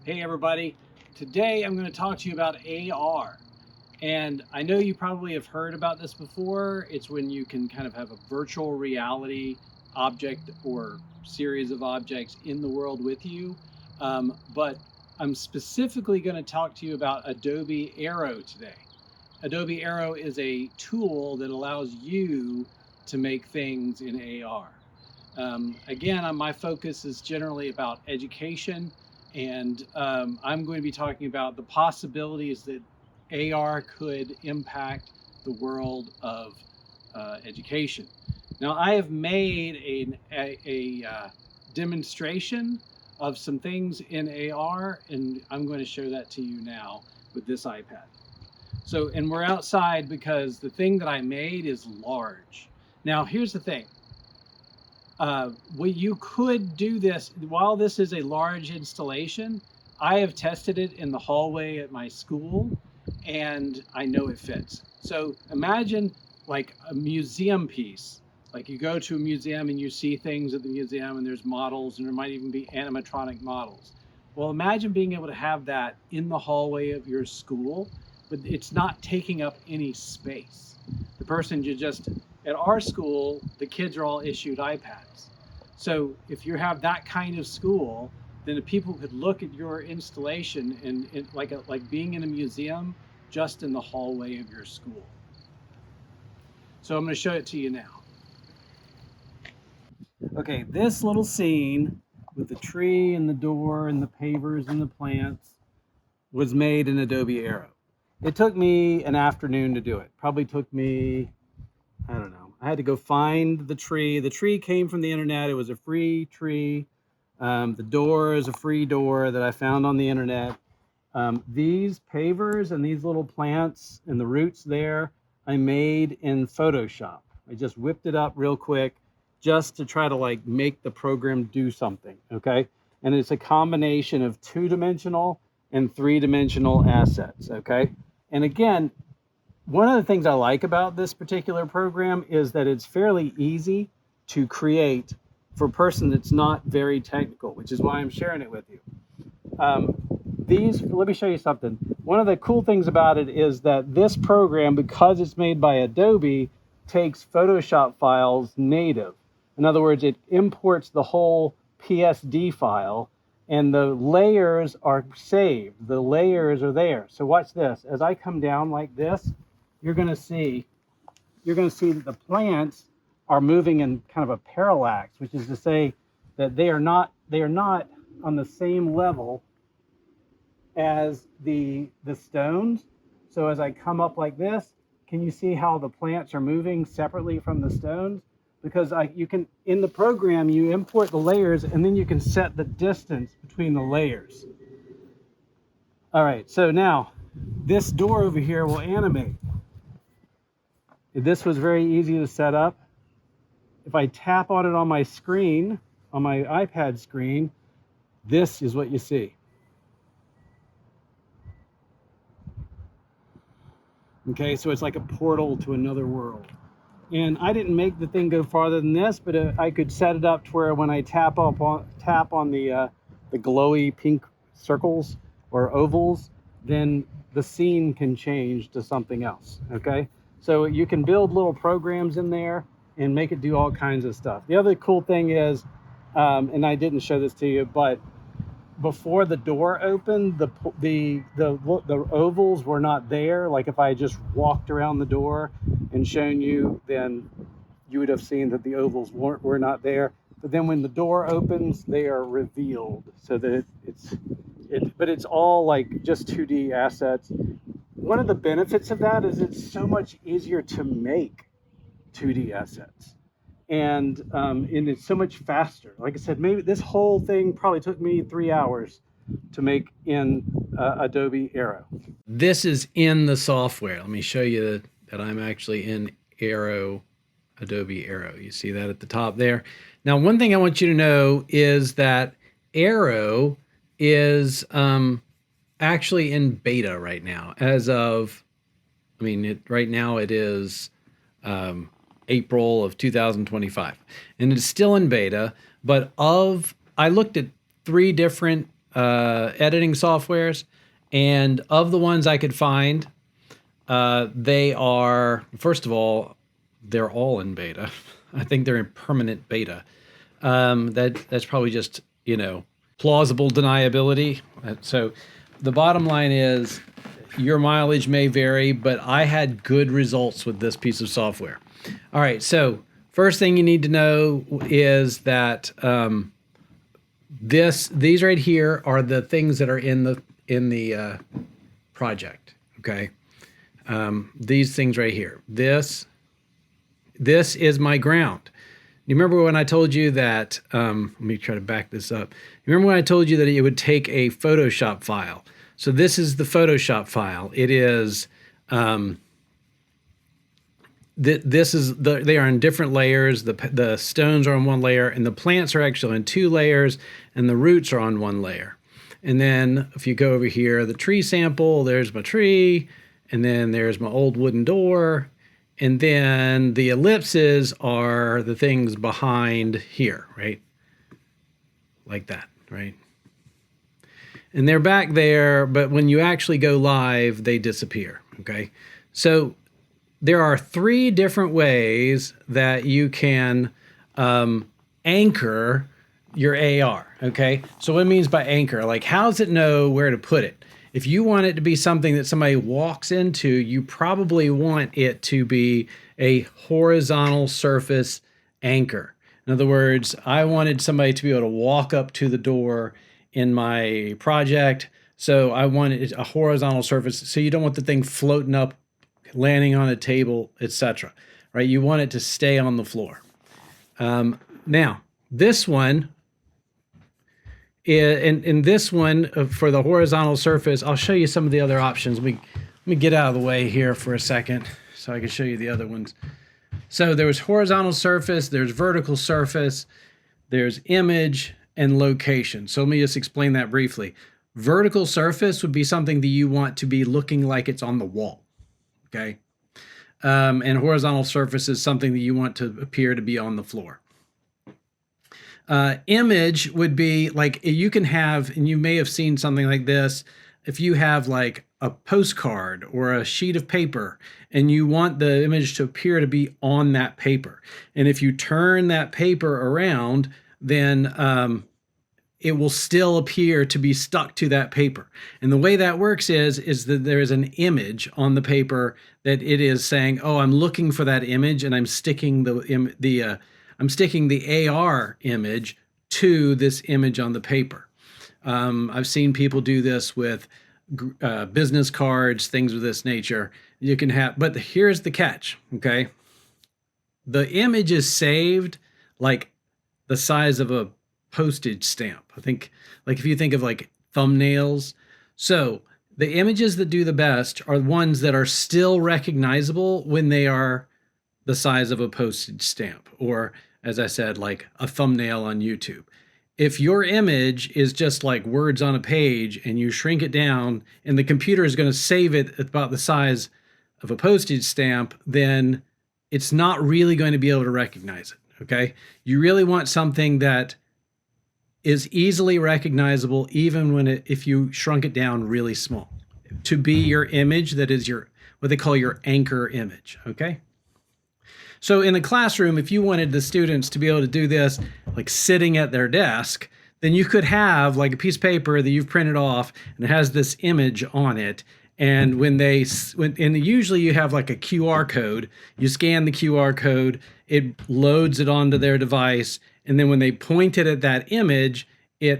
Hey everybody, today I'm going to talk to you about AR. And I know you probably have heard about this before. It's when you can kind of have a virtual reality object or series of objects in the world with you. But I'm specifically going to talk to you about Adobe Aero today. Adobe Aero is a tool that allows you to make things in AR. Again, my focus is generally about education, and I'm going to be talking about the possibilities that AR could impact the world of education. Now, I have made a demonstration of some things in AR, and I'm going to show that to you now with this iPad. So, and we're outside because the thing that I made is large. Now, here's the thing. You could do this while this is a large installation. I have tested it in the hallway at my school, and I know it fits. So imagine like a museum piece. Like you go to a museum and you see things at the museum, and there's models, and there might even be animatronic models. Well, imagine being able to have that in the hallway of your school, but it's not taking up any space. The person you just At our school, the kids are all issued iPads. So if you have that kind of school, then the people could look at your installation and like being in a museum just in the hallway of your school. So I'm going to show it to you now. Okay, this little scene with the tree and the door and the pavers and the plants was made in Adobe Aero. It took me an afternoon to do it. Probably took me, I don't know. I had to go find the tree. The tree came from the internet. It was a free tree. The door is a free door that I found on the internet. These pavers and these little plants and the roots there, I made in Photoshop. I just whipped it up real quick just to try to like make the program do something, okay? And it's a combination of two-dimensional and three-dimensional assets, okay? And again, one of the things I like about this particular program is that it's fairly easy to create for a person that's not very technical, which is why I'm sharing it with you. Let me show you something. One of the cool things about it is that this program, because it's made by Adobe, takes Photoshop files native. In other words, it imports the whole PSD file, and the layers are saved. The layers are there. So watch this. As I come down like this, you're going to see that the plants are moving in kind of a parallax, which is to say that they are not on the same level as the stones. So as I come up like this, can you see how the plants are moving separately from the stones? Because you can, in the program, you import the layers and then you can set the distance between the layers. All right, so now this door over here will animate. This was very easy to set up. If I tap on it on my screen, on my iPad screen, this is what you see. Okay, so it's like a portal to another world. And I didn't make the thing go farther than this, but I could set it up to where when I tap on the glowy pink circles or ovals, then the scene can change to something else. Okay, so you can build little programs in there and make it do all kinds of stuff. The other cool thing is, and I didn't show this to you, but before the door opened, the ovals were not there. Like if I just walked around the door and shown you, then you would have seen that the ovals were not there. But then when the door opens, they are revealed, so that but it's all like just 2D assets. One of the benefits of that is it's so much easier to make 2D assets. And it's so much faster. Like I said, maybe this whole thing probably took me 3 hours to make in Adobe Aero. This is in the software. Let me show you that I'm actually in Aero, Adobe Aero. You see that at the top there. Now, one thing I want you to know is that Aero is actually in beta right now. As of, right now it is April of 2025, and it's still in beta. But I looked at 3 different editing softwares, and of the ones I could find, they are, first of all, they're all in beta. I think they're in permanent beta. That's probably just, plausible deniability. So the bottom line is your mileage may vary, but I had good results with this piece of software. All right, so first thing you need to know is that these right here are the things that are in the project. Okay, these things right here. This is my ground. You remember when I told you that? Let me try to back this up. You remember when I told you that it would take a Photoshop file? So this is the Photoshop file. It is. They are in different layers. The stones are on one layer, and the plants are actually on two layers, and the roots are on one layer. And then if you go over here, the tree sample, there's my tree, and then there's my old wooden door, and then the ellipses are the things behind here, right? Like that, right? And they're back there, but when you actually go live, they disappear, okay? So there are 3 different ways that you can anchor your AR, okay? So what it means by anchor, like how does it know where to put it? If you want it to be something that somebody walks into, you probably want it to be a horizontal surface anchor. In other words, I wanted somebody to be able to walk up to the door in my project, so I wanted a horizontal surface, so you don't want the thing floating up, landing on a table, etc. Right? You want it to stay on the floor. Now, this one, in this one for the horizontal surface, I'll show you some of the other options. Let me get out of the way here for a second so I can show you the other ones. So there's horizontal surface, there's vertical surface, there's image, and location. So let me just explain that briefly. Vertical surface would be something that you want to be looking like it's on the wall. Okay. And horizontal surface is something that you want to appear to be on the floor. Image would be like you can have, and you may have seen something like this, if you have like a postcard or a sheet of paper and you want the image to appear to be on that paper. And if you turn that paper around, then it will still appear to be stuck to that paper. And the way that works is that there is an image on the paper that it is saying, oh, I'm looking for that image, and I'm sticking the AR image to this image on the paper. I've seen people do this with business cards, things of this nature. You can have, but here's the catch, okay? The image is saved like the size of a postage stamp. I think, like if you think of like thumbnails. So the images that do the best are ones that are still recognizable when they are the size of a postage stamp, or as I said, like a thumbnail on YouTube. If your image is just like words on a page and you shrink it down and the computer is going to save it at about the size of a postage stamp, then it's not really going to be able to recognize it, okay? You really want something that is easily recognizable even when if you shrunk it down really small, to be your image that is your, what they call your anchor image, okay? So in the classroom, if you wanted the students to be able to do this, like sitting at their desk, then you could have like a piece of paper that you've printed off and it has this image on it. And usually you have like a QR code, you scan the QR code, it loads it onto their device. And then when they point it at that image,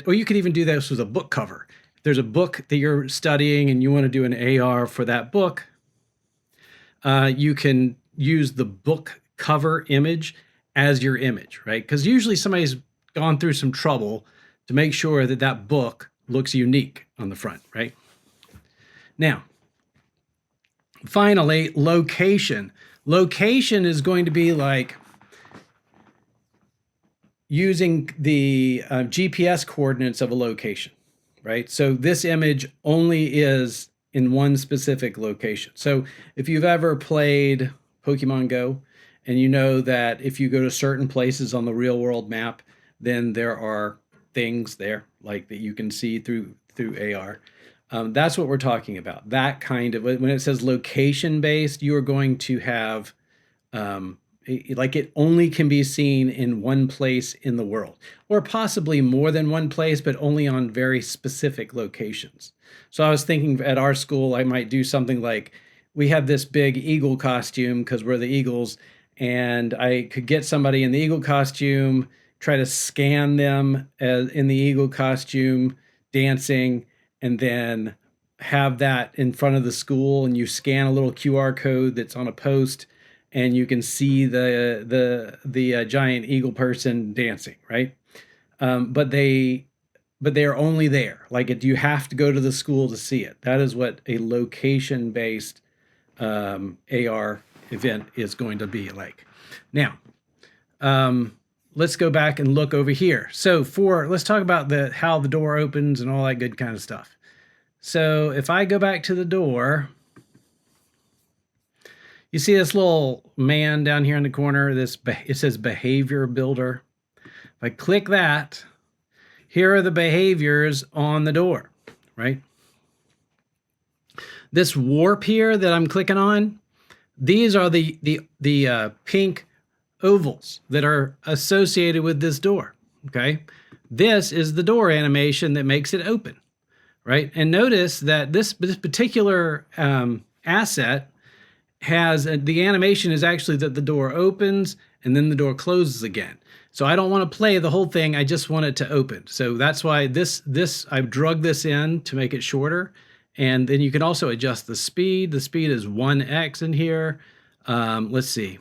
or you could even do this with a book cover. If there's a book that you're studying and you want to do an AR for that book, you can use the book cover image as your image, right? Because usually somebody's gone through some trouble to make sure that that book looks unique on the front, right? Now, finally, location. Location is going to be like using the GPS coordinates of a location, right? So this image only is in one specific location. So if you've ever played Pokemon Go, and you know that if you go to certain places on the real world map, then there are things there, like that you can see through AR. That's what we're talking about. That kind of, when it says location based, you are going to have like it only can be seen in one place in the world, or possibly more than one place, but only on very specific locations. So I was thinking at our school, I might do something like, we have this big eagle costume because we're the Eagles, and I could get somebody in the eagle costume, try to scan them in the eagle costume dancing, and then have that in front of the school, and you scan a little QR code that's on a post, and you can see the giant eagle person dancing, right? But they are only there. Like you have to go to the school to see it. That is what a location-based AR event is going to be like. Now, let's go back and look over here. So let's talk about how the door opens and all that good kind of stuff. So if I go back to the door, you see this little man down here in the corner, it says behavior builder. If I click that, here are the behaviors on the door, right? This warp here that I'm clicking on, these are the pink ovals that are associated with this door, okay? This is the door animation that makes it open, right? And notice that this particular asset has the animation is actually that the door opens and then the door closes again. So I don't want to play the whole thing. I just want it to open. So that's why I've drugged this in to make it shorter. And then you can also adjust the speed. The speed is 1x in here. Let's see.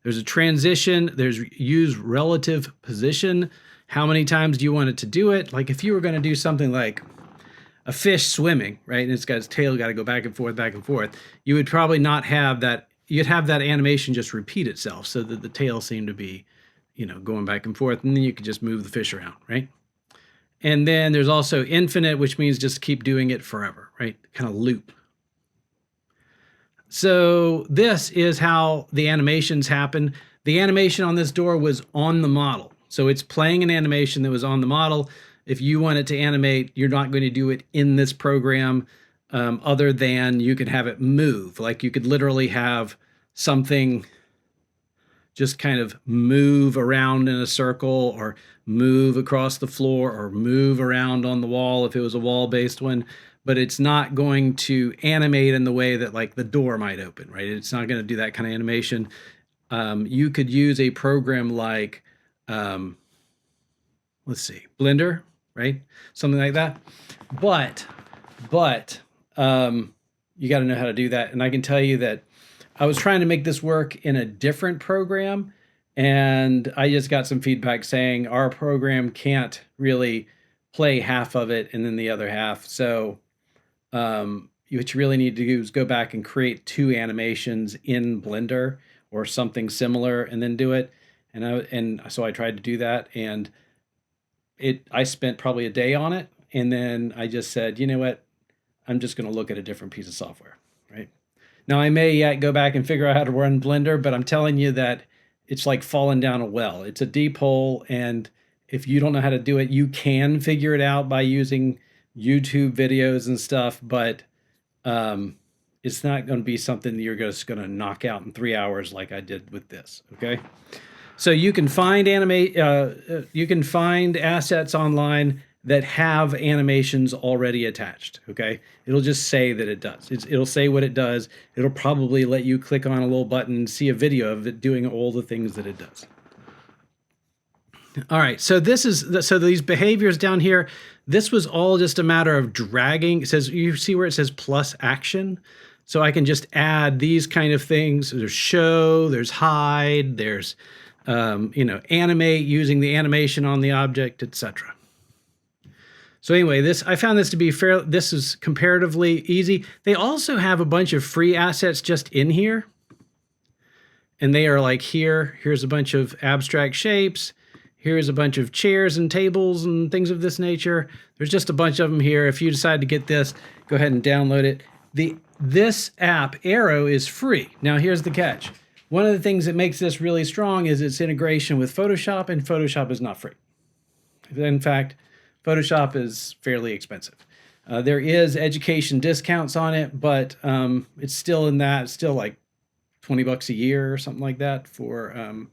There's a transition. There's use relative position. How many times do you want it to do it? Like if you were going to do something like a fish swimming, right? And it's got its tail got to go back and forth. You would probably not have that. You'd have that animation just repeat itself so that the tail seemed to be, going back and forth. And then you could just move the fish around, right? And then there's also infinite, which means just keep doing it forever, right? Kind of loop. So this is how the animations happen. The animation on this door was on the model. So it's playing an animation that was on the model. If you want it to animate, you're not going to do it in this program other than you can have it move. Like you could literally have something just kind of move around in a circle or move across the floor or move around on the wall if it was a wall-based one, but it's not going to animate in the way that like the door might open, right? It's not going to do that kind of animation. You could use a program like, let's see, Blender, right? Something like that. But you got to know how to do that. And I can tell you that I was trying to make this work in a different program, and I just got some feedback saying our program can't really play half of it and then the other half. So what you really need to do is go back and create 2 animations in Blender or something similar and then do it. And so I tried to do that, and I spent probably a day on it, and then I just said, you know what, I'm just going to look at a different piece of software, right? Now I may yet go back and figure out how to run Blender, but I'm telling you that it's like falling down a well. It's a deep hole, and if you don't know how to do it, you can figure it out by using YouTube videos and stuff, but it's not going to be something that you're just going to knock out in 3 hours like I did with this, okay? So you can find assets online that have animations already attached, okay? It'll just say that it does. It'll say what it does. It'll probably let you click on a little button and see a video of it doing all the things that it does. All right, so these behaviors down here, this was all just a matter of dragging. It says, you see where it says plus action? So I can just add these kind of things. There's show, there's hide, there's animate using the animation on the object, etc. So anyway, I found this to be this is comparatively easy. They also have a bunch of free assets just in here. And they are like here's a bunch of abstract shapes. Here's a bunch of chairs and tables and things of this nature. There's just a bunch of them here. If you decide to get this, go ahead and download it. This app, Aero, is free. Now here's the catch. One of the things that makes this really strong is its integration with Photoshop, and Photoshop is not free. In fact, Photoshop is fairly expensive. There is education discounts on it, but it's still it's still like $20 a year or something like that for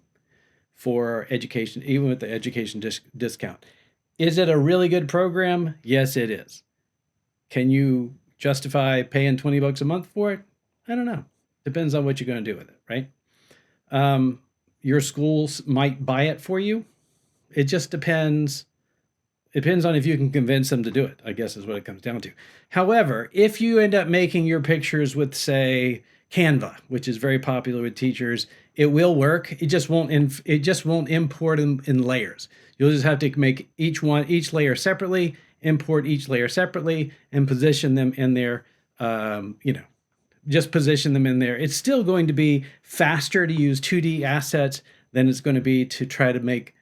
education, even with the education discount. Is it a really good program? Yes, it is. Can you justify paying $20 a month for it? I don't know. Depends on what you're going to do with it, right? Your schools might buy it for you. It just depends. It depends on if you can convince them to do it, I guess is what it comes down to. However, if you end up making your pictures with, say, Canva, which is very popular with teachers, it will work. It just won't import them in layers. You'll just have to make each layer separately, import each layer separately, and position them in there. Just position them in there. It's still going to be faster to use 2D assets than it's going to be to try to make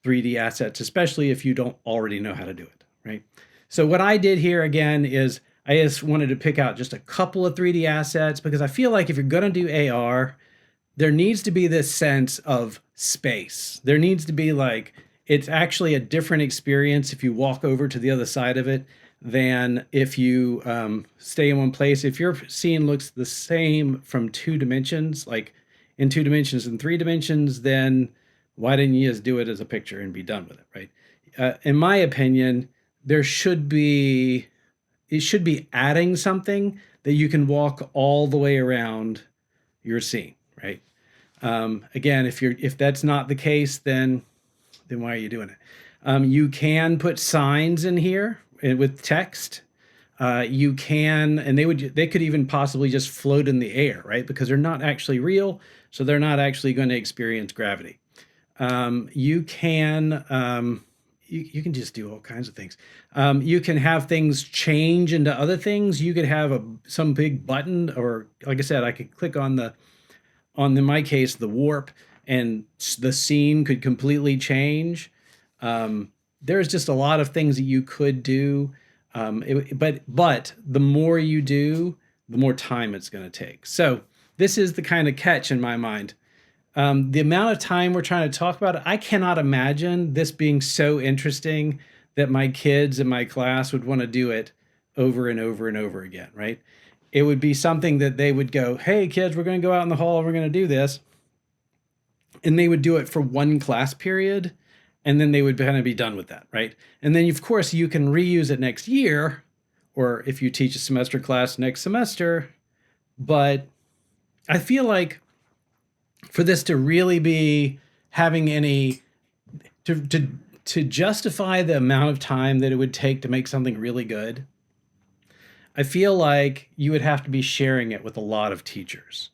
3D assets, especially if you don't already know how to do it, right? So what I did here again is I just wanted to pick out just a couple of 3D assets because I feel like if you're going to do AR, there needs to be this sense of space. There needs to be like, it's actually a different experience if you walk over to the other side of it than if you stay in one place. If your scene looks the same from 2 dimensions, like in 2 dimensions and 3 dimensions, then why didn't you just do it as a picture and be done with it, right? In my opinion, it should be adding something that you can walk all the way around your scene, right? Again, if that's not the case, then why are you doing it? You can put signs in here with text. You can, and they could even possibly just float in the air, right? Because they're not actually real, so they're not actually going to experience gravity. You can just do all kinds of things. You can have things change into other things. You could have some big button, or like I said, I could click on in my case, the warp, and the scene could completely change. There's just a lot of things that you could do. But the more you do, the more time it's going to take. So this is the kind of catch in my mind. The amount of time we're trying to talk about it, I cannot imagine this being so interesting that my kids in my class would want to do it over and over and over again, right? It would be something that they would go, hey, kids, we're going to go out in the hall, we're going to do this. And they would do it for one class period, and then they would kind of be done with that, right? And then, of course, you can reuse it next year, or if you teach a semester class next semester. But I feel like for this to really be having any to justify the amount of time that it would take to make something really good, I feel like you would have to be sharing it with a lot of teachers.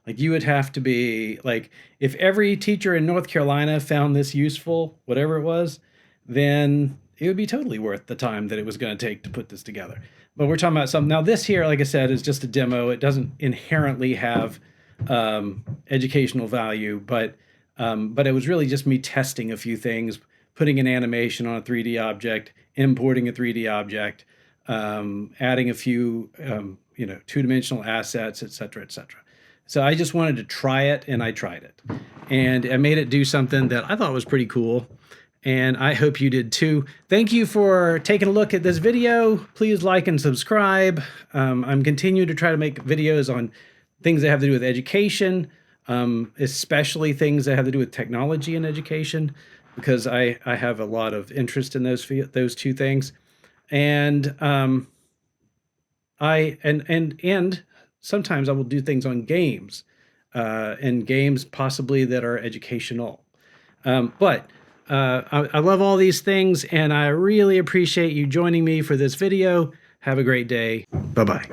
Like you would have to be like, if every teacher in North Carolina found this useful, whatever it was, then it would be totally worth the time that it was going to take to put this together. But we're talking about something. Now this here, like I said, is just a demo. It doesn't inherently have educational value, but it was really just me testing a few things, putting an animation on a 3D object, importing a 3D object, adding a few, 2-dimensional assets, et cetera, et cetera. So I just wanted to try it, and I tried it. And I made it do something that I thought was pretty cool, and I hope you did too. Thank you for taking a look at this video. Please like and subscribe. I'm continuing to try to make videos on things that have to do with education, especially things that have to do with technology and education, because I have a lot of interest in those 2 things. And and sometimes I will do things on games, and games possibly that are educational. But I love all these things, and I really appreciate you joining me for this video. Have a great day. Bye-bye.